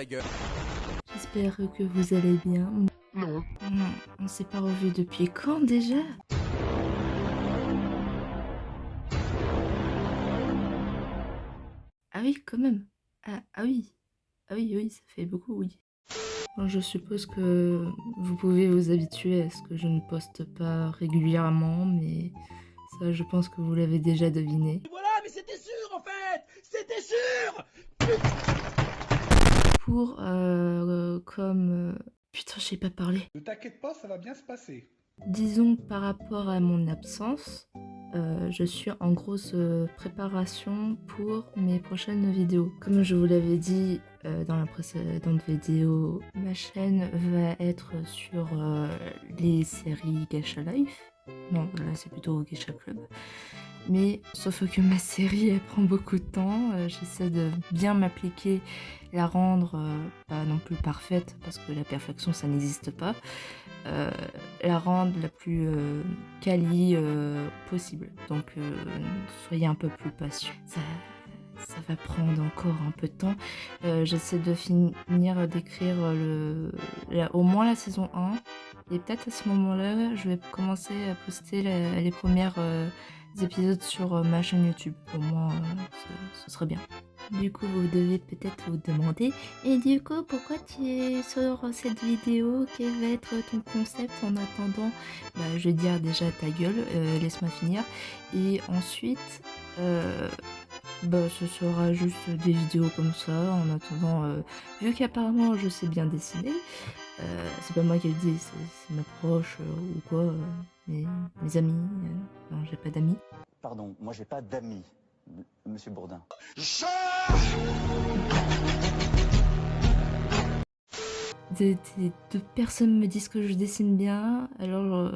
ta gueule. J'espère que vous allez bien. Non. On s'est pas revu depuis quand déjà? Ah oui, quand même. Ah oui. Ah oui, oui, ça fait beaucoup, oui. Bon, je suppose que vous pouvez vous habituer à ce que je ne poste pas régulièrement, mais ça, je pense que vous l'avez déjà deviné. Voilà, mais c'était sûr en fait. C'était sûr. Pour, putain, je sais pas parler. Ne t'inquiète pas, ça va bien se passer. Disons par rapport à mon absence, je suis en grosse préparation pour mes prochaines vidéos. Comme je vous l'avais dit dans la précédente vidéo, ma chaîne va être sur les séries Gacha Life. Non, là c'est plutôt Gacha Club. Mais sauf que ma série elle prend beaucoup de temps, j'essaie de bien m'appliquer, la rendre pas non plus parfaite parce que la perfection ça n'existe pas, la rendre la plus quali possible. Donc soyez un peu plus patient. Ça va prendre encore un peu de temps. J'essaie de finir d'écrire au moins la saison 1. Et peut-être à ce moment-là, je vais commencer à poster les premières épisodes sur ma chaîne YouTube. Au moins, ce serait bien. Du coup, vous devez peut-être vous demander, et du coup, pourquoi tu sors cette vidéo? Quel va être ton concept en attendant? Bah, je vais dire déjà ta gueule, laisse-moi finir. Et ensuite, bah, ce sera juste des vidéos comme ça, en attendant, vu qu'apparemment je sais bien dessiner, c'est pas moi qui le dis, c'est mes proches ou quoi, mes amis, non j'ai pas d'amis. Pardon, moi j'ai pas d'amis, monsieur Bourdin. D'autres personnes me disent que je dessine bien, alors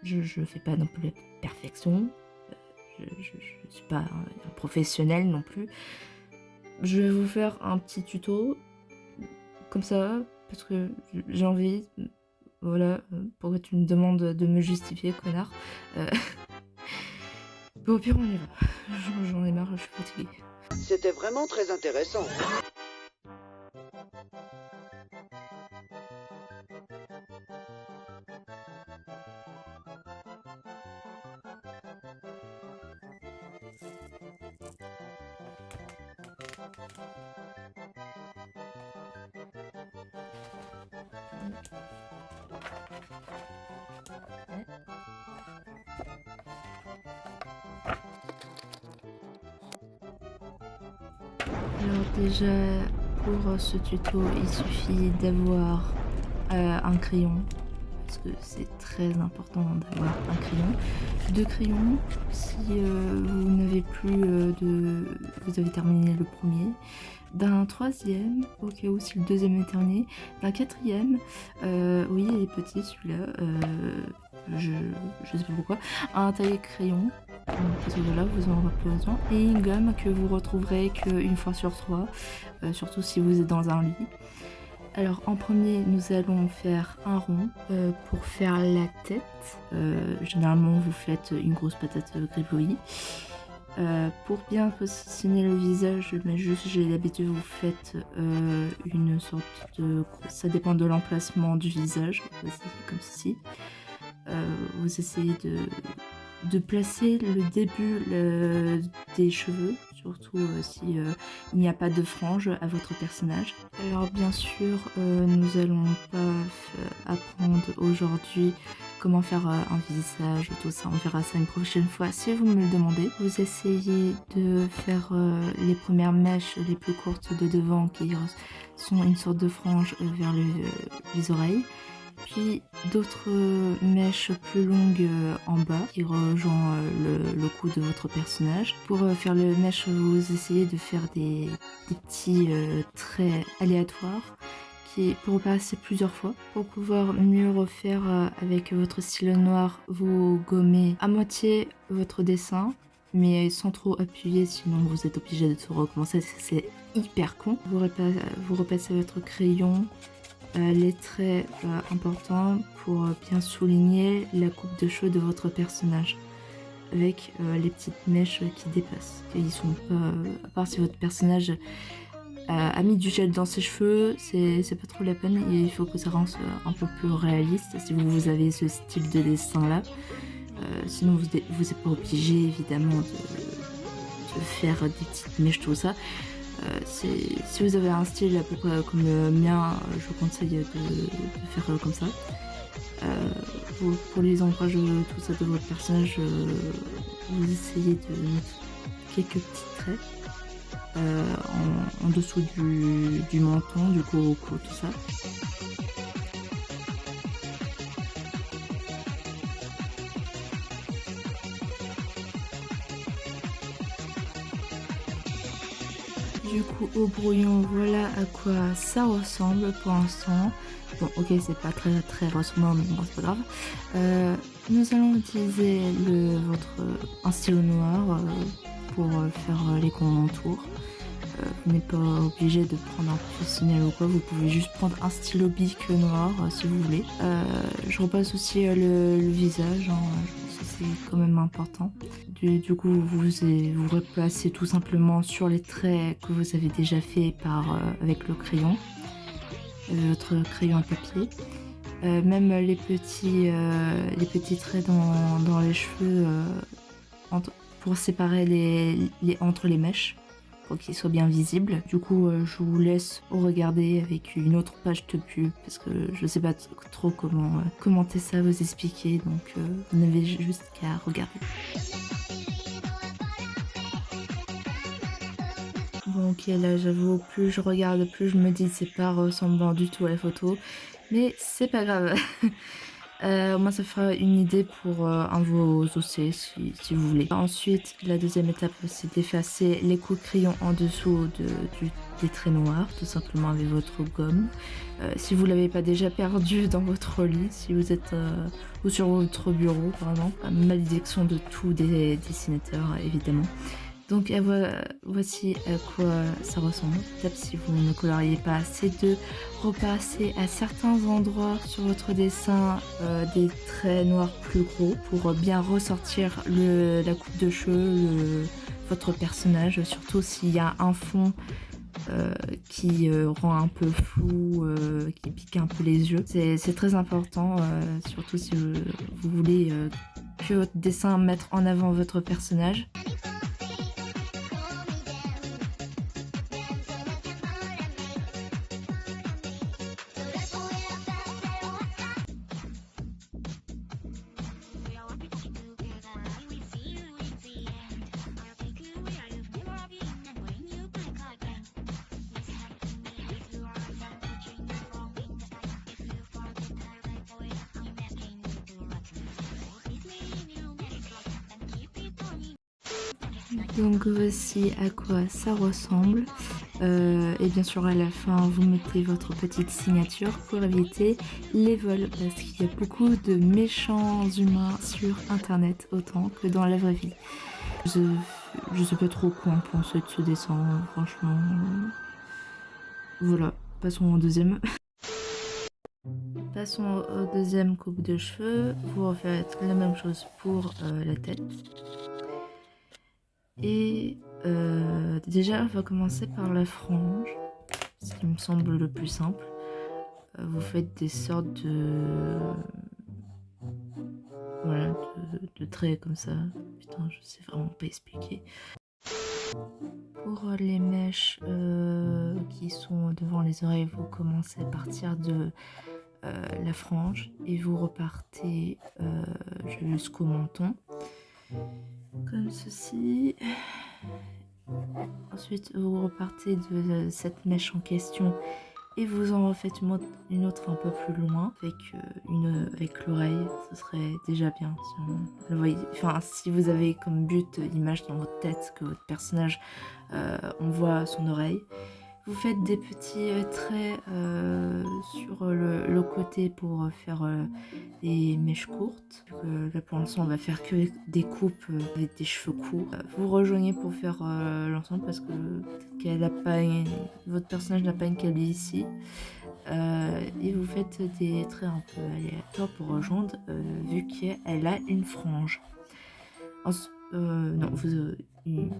je fais pas non plus la perfection, je suis pas un professionnel non plus. Je vais vous faire un petit tuto, comme ça, parce que j'ai envie, voilà, pourquoi tu me demandes de me justifier, connard. Bon, au pire, on y va. J'en ai marre, je suis fatiguée. C'était vraiment très intéressant. Alors déjà, pour ce tuto, il suffit d'avoir un crayon, parce que c'est très important d'avoir un crayon. 2 crayons, si vous n'avez plus vous avez terminé le premier. D'un 3e, au cas où si le 2e est terminé. D'un 4e, oui il est petit celui-là, je sais pas pourquoi. Un taille crayon, parce que voilà, vous en aurez besoin. Et une gomme que vous retrouverez qu'une fois sur 3, surtout si vous êtes dans un lit. Alors en premier, nous allons faire un rond pour faire la tête. Généralement, vous faites une grosse patate gribouillis. Pour bien positionner le visage, mais juste j'ai l'habitude, vous faites une sorte de... Ça dépend de l'emplacement du visage, comme ceci. Vous essayez de placer le début des cheveux, surtout si il n'y a pas de frange à votre personnage. Alors bien sûr, nous allons pas apprendre aujourd'hui comment faire un visage, tout ça, on verra ça une prochaine fois si vous me le demandez. Vous essayez de faire les premières mèches les plus courtes de devant qui sont une sorte de frange vers les oreilles. Puis d'autres mèches plus longues en bas qui rejoignent le cou de votre personnage. Pour faire les mèches, vous essayez de faire des petits traits aléatoires pour passer plusieurs fois. Pour pouvoir mieux refaire avec votre stylo noir, vous gommez à moitié votre dessin, mais sans trop appuyer, sinon vous êtes obligé de tout recommencer, c'est hyper con. Vous repassez votre crayon, les traits importants pour bien souligner la coupe de cheveux de votre personnage avec les petites mèches qui dépassent. Ils sont pas, à part si votre personnage a mis du gel dans ses cheveux, c'est pas trop la peine. Il faut que ça rende un peu plus réaliste si vous avez ce style de dessin là. Sinon vous n'êtes pas obligé évidemment de faire des petites mèches, tout ça. Si vous avez un style à peu près comme le mien, je vous conseille de faire comme ça. Pour les ombrages, tout ça de votre personnage, vous essayez de mettre quelques petits traits en dessous du menton, du coup au cou, tout ça. Du coup au brouillon, voilà à quoi ça ressemble pour l'instant. Bon ok, c'est pas très ressemblant, mais bon c'est pas grave. Nous allons utiliser un stylo noir pour faire les contours. Vous n'êtes pas obligé de prendre un professionnel ou quoi, vous pouvez juste prendre un stylo bic noir si vous voulez. Je repasse aussi le visage, hein, je pense que c'est quand même important. Du coup vous replacez tout simplement sur les traits que vous avez déjà fait avec le crayon, votre crayon à papier. Même les petits traits dans les cheveux pour séparer entre les mèches, pour qu'ils soient bien visibles. Du coup, je vous laisse regarder avec une autre page de pub parce que je sais pas trop comment commenter ça, vous expliquer, donc vous n'avez juste qu'à regarder. Bon ok, là j'avoue, plus je regarde, plus je me dis c'est pas ressemblant du tout à la photo, mais c'est pas grave. Moi ça fera une idée pour un de vos dossiers si vous voulez. Ensuite, la deuxième étape, c'est d'effacer les coups de crayon en dessous des traits noirs, tout simplement avec votre gomme. Si vous l'avez pas déjà perdu dans votre lit, si vous êtes ou sur votre bureau, vraiment, malédiction de tous des dessinateurs évidemment. Donc voici à quoi ça ressemble. Peut-être si vous ne coloriez pas, c'est de repasser à certains endroits sur votre dessin des traits noirs plus gros pour bien ressortir la coupe de cheveux, votre personnage, surtout s'il y a un fond qui rend un peu flou, qui pique un peu les yeux. C'est très important, surtout si vous voulez que votre dessin mette en avant votre personnage. Donc voici à quoi ça ressemble. Et bien sûr à la fin vous mettez votre petite signature pour éviter les vols, parce qu'il y a beaucoup de méchants humains sur internet autant que dans la vraie vie. Je sais pas trop quoi en penser de ce dessin, franchement. Voilà, passons au deuxième. Passons au deuxième coupe de cheveux. Vous refaites la même chose pour la tête. Et déjà, on va commencer par la frange, ce qui me semble le plus simple. Vous faites des sortes de traits comme ça. Putain, je sais vraiment pas expliquer. Pour les mèches qui sont devant les oreilles, vous commencez à partir de la frange et vous repartez jusqu'au menton. Comme ceci. Ensuite vous repartez de cette mèche en question et vous en refaites une autre un peu plus loin avec l'oreille. Ce serait déjà bien si on le voyait. Enfin, si vous avez comme but l'image dans votre tête que votre personnage on voit son oreille. Vous faites des petits traits sur le côté pour faire des mèches courtes. Là pour l'instant on va faire que des coupes avec des cheveux courts. Vous rejoignez pour faire l'ensemble parce que votre personnage n'a pas une calvitie. Et vous faites des traits un peu aléatoires pour rejoindre vu qu'elle a une frange. Non,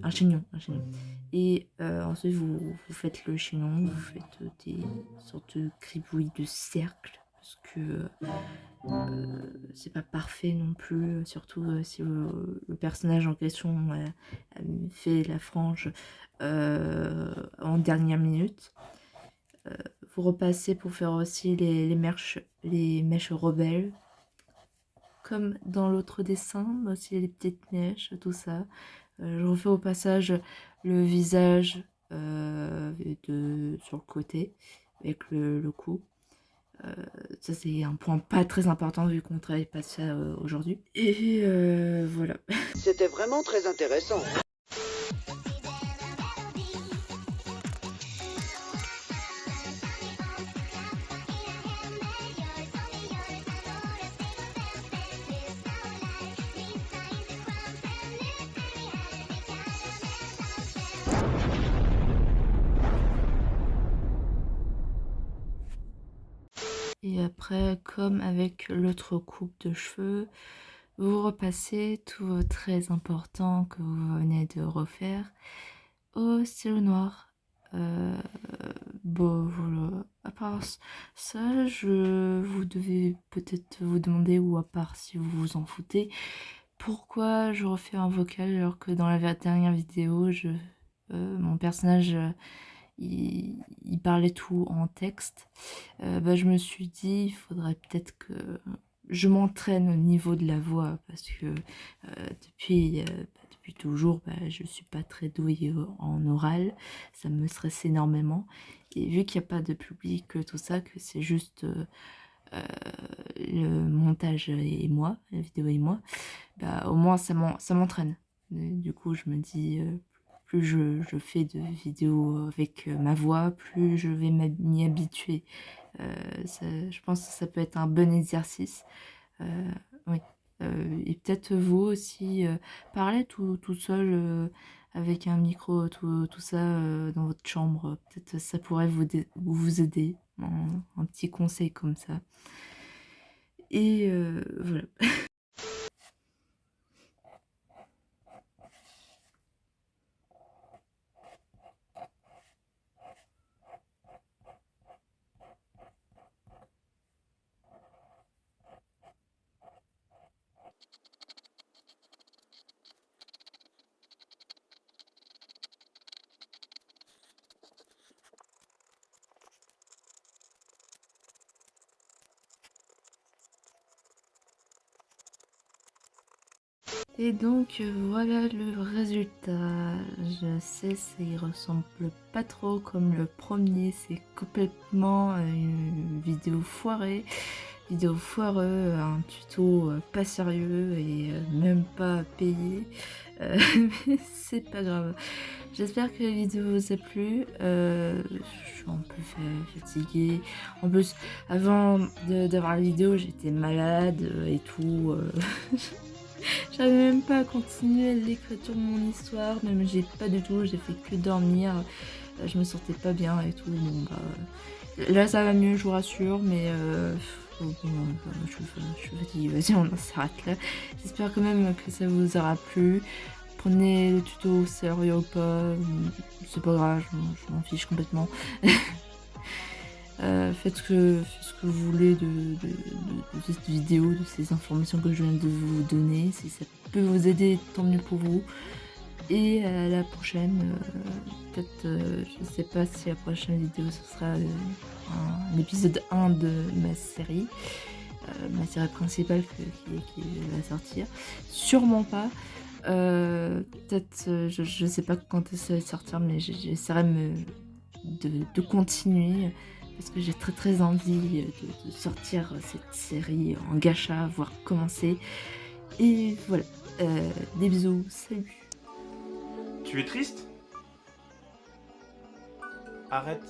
un chignon, un chignon. Et ensuite, vous faites le chignon, vous faites des sortes de gribouillis de cercle, parce que c'est pas parfait non plus, surtout si le personnage en question a fait la frange en dernière minute. Vous repassez pour faire aussi les mèches rebelles, comme dans l'autre dessin, aussi les petites mèches, tout ça. Je refais au passage le visage sur le côté, avec le cou. Ça c'est un point pas très important vu qu'on travaille pas ça aujourd'hui. Et voilà. C'était vraiment très intéressant. Et après, comme avec l'autre coupe de cheveux, vous repassez tout vos traits importants que vous venez de refaire au stylo noir. Bon, voilà. À part ça, vous devez peut-être vous demander, ou à part si vous vous en foutez, pourquoi je refais un vocal alors que dans la dernière vidéo, mon personnage, il parlait tout en texte. Je me suis dit, il faudrait peut-être que je m'entraîne au niveau de la voix, parce que depuis toujours, je suis pas très douée en oral, ça me stresse énormément. Et vu qu'il n'y a pas de public, tout ça, que c'est juste le montage et moi, la vidéo et moi, au moins ça m'entraîne. Du coup, je me dis, plus je fais de vidéos avec ma voix, plus je vais m'y habituer. Je pense que ça peut être un bon exercice. Oui. Et peut-être vous aussi, parler tout seul avec un micro, tout ça dans votre chambre. Peut-être ça pourrait vous aider. Un petit conseil comme ça. Et voilà. Et donc voilà le résultat. Je sais, ça y ressemble pas trop comme le premier, c'est complètement une vidéo foirée, un tuto pas sérieux et même pas payé. Mais c'est pas grave. J'espère que la vidéo vous a plu. Je suis un peu fatiguée. En plus, avant d'avoir la vidéo, j'étais malade et tout. J'avais même pas continué l'écriture de mon histoire, même j'ai pas du tout, j'ai fait que dormir, je me sentais pas bien et tout, là ça va mieux, je vous rassure, mais je suis fatiguée, vas-y on en s'arrête là. J'espère quand même que ça vous aura plu. Prenez le tuto au sérieux ou pas, c'est pas grave, je m'en fiche complètement. Faites ce que vous voulez de cette vidéo, de ces informations que je viens de vous donner. Si ça peut vous aider, tant mieux pour vous. Et à la prochaine, peut-être, je sais pas si la prochaine vidéo ce sera l'épisode 1 de ma série principale qui va sortir. Sûrement pas. Peut-être, je sais pas quand ça va sortir, mais j'essaierai de continuer. Parce que j'ai très envie de sortir cette série en gacha, voire commencer. Et voilà. Des bisous, salut. Tu es triste? Arrête.